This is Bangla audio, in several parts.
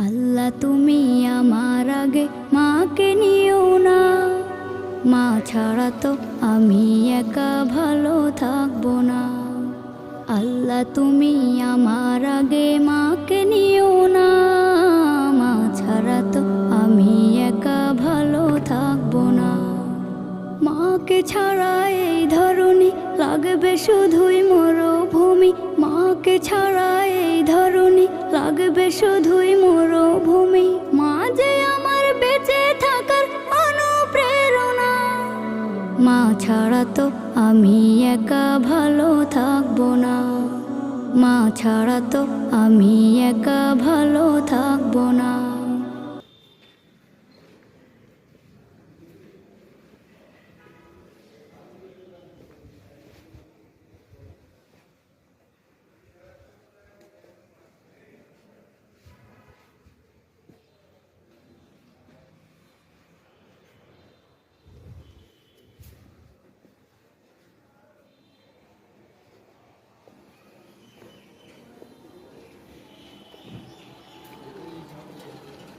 আল্লাহ তুমি আমার আগে মাকে নিও না, মা ছাড়া তো আমি একা ভালো থাকবো না। আল্লাহ তুমি আমার আগে মাকে নিও না, মা ছাড়া তো আমি একা ভালো থাকবো না। মাকে ছাড়া এই ধরনী লাগবে শুধুই মরুভূমি, মাকে ছাড়া এই ধরনী লাগবে শুধুই মরুভূমি। মা যে আমার বেঁচে থাকার অনুপ্রেরণা, মা ছাড়া তো আমি একা ভালো থাকবো না, মা ছাড়া তো আমি একা ভালো থাকবো না।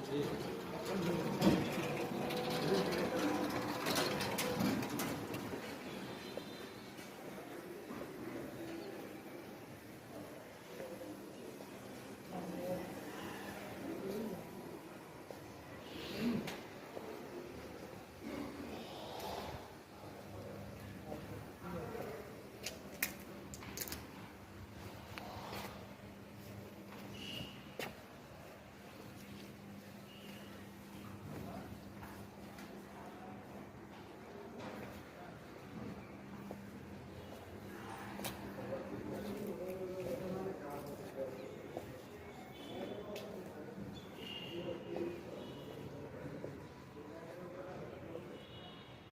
জি।